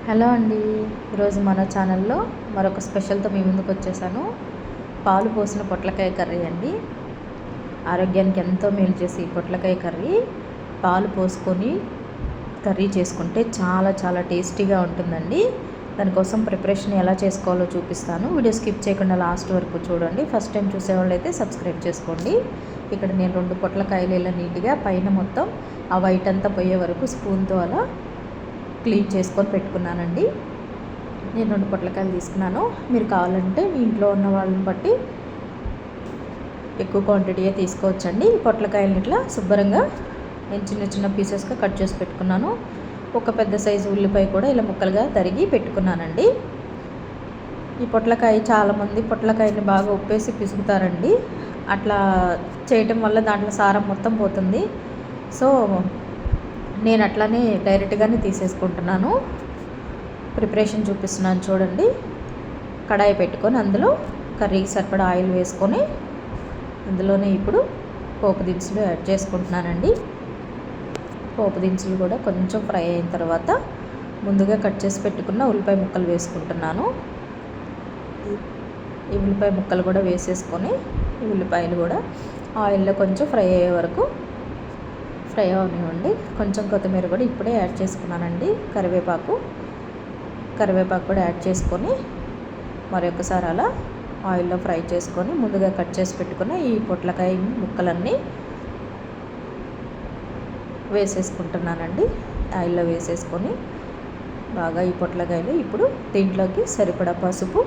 Hello అండి. ఈరోజు మన ఛానల్లో మరొక స్పెషల్తో మీ ముందుకు వచ్చేసాను. పాలు పోసిన పొట్లకాయ కర్రీ అండి. ఆరోగ్యానికి ఎంతో మేలు చేసి ఈ పొట్లకాయ కర్రీ పాలు పోసుకొని కర్రీ చేసుకుంటే చాలా చాలా టేస్టీగా ఉంటుందండి. దానికోసం ప్రిపరేషన్ ఎలా చేసుకోవాలో చూపిస్తాను. వీడియో స్కిప్ చేయకుండా లాస్ట్ వరకు చూడండి. ఫస్ట్ టైం చూసేవాళ్ళు అయితే సబ్స్క్రైబ్ చేసుకోండి. ఇక్కడ నేను 2 పొట్లకాయలు ఇలా నీట్గా పైన మొత్తం ఆ వైట్ అంతా పోయే వరకు స్పూన్తో అలా క్లీన్ చేసుకొని పెట్టుకున్నానండి. నేను 2 పొట్లకాయలు తీసుకున్నాను. మీరు కావాలంటే మీ ఇంట్లో ఉన్న వాళ్ళని బట్టి ఎక్కువ క్వాంటిటీయే తీసుకోవచ్చండి. ఈ పొట్లకాయలను ఇట్లా శుభ్రంగా నేను చిన్న చిన్న పీసెస్గా కట్ చేసి పెట్టుకున్నాను. ఒక పెద్ద సైజు ఉల్లిపాయ కూడా ఇలా ముక్కలుగా తరిగి పెట్టుకున్నానండి. ఈ పొట్లకాయ చాలామంది పొట్లకాయని బాగా ఉప్పేసి పిసుకుతారండి. అట్లా చేయటం వల్ల దాంట్లో సారం మొత్తం పోతుంది. సో నేను అట్లానే డైరెక్ట్గానే తీసేసుకుంటున్నాను. ప్రిపరేషన్ చూపిస్తున్నాను చూడండి. కడాయి పెట్టుకొని అందులో కర్రీకి సరిపడా ఆయిల్ వేసుకొని అందులోనే ఇప్పుడు పోపు దినుసులు యాడ్ చేసుకుంటున్నానండి. పోపు దినుసులు కూడా కొంచెం ఫ్రై అయిన తర్వాత ముందుగా కట్ చేసి పెట్టుకున్న ఉల్లిపాయ ముక్కలు వేసుకుంటున్నాను. ఈ ఉల్లిపాయ ముక్కలు కూడా వేసేసుకొని ఈ ఉల్లిపాయలు కూడా ఆయిల్లో కొంచెం ఫ్రై అయ్యే వరకు ఫ్రై అవనివ్వండి. కొంచెం కొత్తిమీర కూడా ఇప్పుడే యాడ్ చేసుకున్నానండి. కరివేపాకు కూడా యాడ్ చేసుకొని మరొకసారి అలా ఆయిల్లో ఫ్రై చేసుకొని ముందుగా కట్ చేసి పెట్టుకున్న ఈ పొట్లకాయ ముక్కలన్నీ వేసేసుకుంటున్నానండి. ఆయిల్లో వేసేసుకొని బాగా ఈ పొట్లకాయలు ఇప్పుడు దీంట్లోకి సరిపడా పసుపు,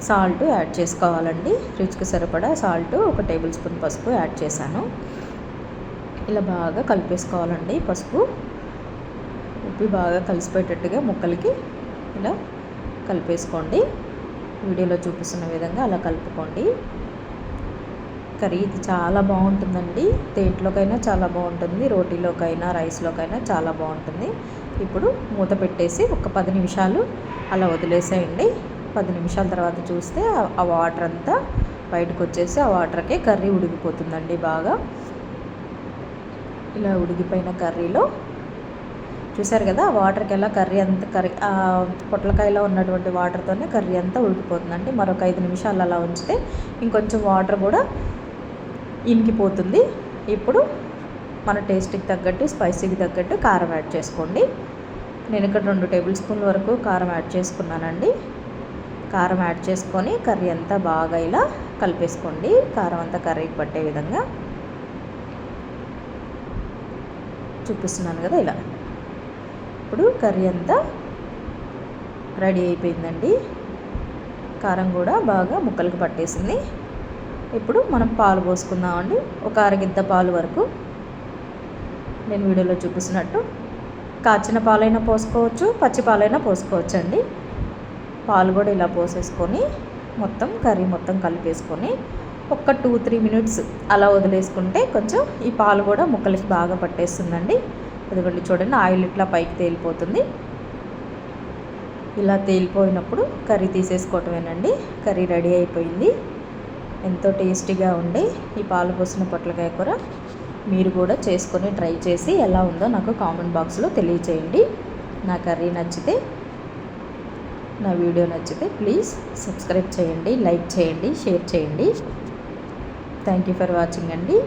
సాల్ట్ యాడ్ చేసుకోవాలండి. రుచికి సరిపడా సాల్ట్ 1 టేబుల్ స్పూన్ పసుపు యాడ్ చేశాను. ఇలా బాగా కలిపేసుకోవాలండి. పసుపు ఉప్పు బాగా కలిసిపోయేటట్టుగా ముక్కలకి ఇలా కలిపేసుకోండి. వీడియోలో చూపిస్తున్న విధంగా అలా కలుపుకోండి. కర్రీ ఇది చాలా బాగుంటుందండి. దేంట్లోకైనా చాలా బాగుంటుంది. రోటీలోకైనా రైస్లోకైనా చాలా బాగుంటుంది. ఇప్పుడు మూత పెట్టేసి ఒక 10 నిమిషాలు అలా వదిలేసేయండి. 10 నిమిషాల తర్వాత చూస్తే ఆ వాటర్ అంతా బయటకు వచ్చేసి ఆ వాటర్కే కర్రీ ఉడికిపోతుందండి. బాగా ఇలా ఉడికిపోయిన కర్రీలో చూసారు కదా, ఆ వాటర్కి ఎలా కర్రీ పొట్లకాయలో ఉన్నటువంటి వాటర్తోనే కర్రీ అంతా ఉడికిపోతుందండి. మరొక 5 నిమిషాలు అలా ఉంచితే ఇంకొంచెం వాటర్ కూడా ఇంకిపోతుంది. ఇప్పుడు మన టేస్ట్కి తగ్గట్టు స్పైసీకి తగ్గట్టు కారం యాడ్ చేసుకోండి. నేను ఇక్కడ 2 టేబుల్ స్పూన్ల వరకు కారం యాడ్ చేసుకున్నానండి. కారం యాడ్ చేసుకొని కర్రీ అంతా బాగా ఇలా కలిపేసుకోండి. కారం అంతా కర్రీకి పట్టే విధంగా చూపిస్తున్నాను కదా ఇలా. ఇప్పుడు కర్రీ అంతా రెడీ అయిపోయిందండి. కారం కూడా బాగా ముక్కలకు పట్టేసింది. ఇప్పుడు మనం పాలు పోసుకుందామండి. ఒక అరగిద్ద పాలు వరకు నేను వీడియోలో చూపిస్తున్నట్టు కాచిన పాలైనా పోసుకోవచ్చు, పచ్చి పాలైనా పోసుకోవచ్చు అండి. పాలు కూడా ఇలా పోసేసుకొని మొత్తం కర్రీ మొత్తం కలిపేసుకొని ఒక 2-3 మినిట్స్ అలా వదిలేసుకుంటే కొంచెం ఈ పాలు కూడా ముక్కలకి బాగా పట్టేస్తుందండి. అదిగోండి చూడండి, ఆయిల్ ఇట్లా పైకి తేలిపోతుంది. ఇలా తేలిపోయినప్పుడు కర్రీ తీసేసుకోవటమేనండి. కర్రీ రెడీ అయిపోయింది. ఎంతో టేస్టీగా ఉండే ఈ పాలు పోసిన పొట్లకాయ కూర మీరు కూడా చేసుకొని ట్రై చేసి ఎలా ఉందో నాకు కామెంట్ బాక్స్లో తెలియచేయండి. నా కర్రీ నచ్చితే, నా వీడియో నచ్చితే ప్లీజ్ సబ్స్క్రైబ్ చేయండి, లైక్ చేయండి, షేర్ చేయండి. థ్యాంక్ యూ ఫర్ వాచింగ్ అండి.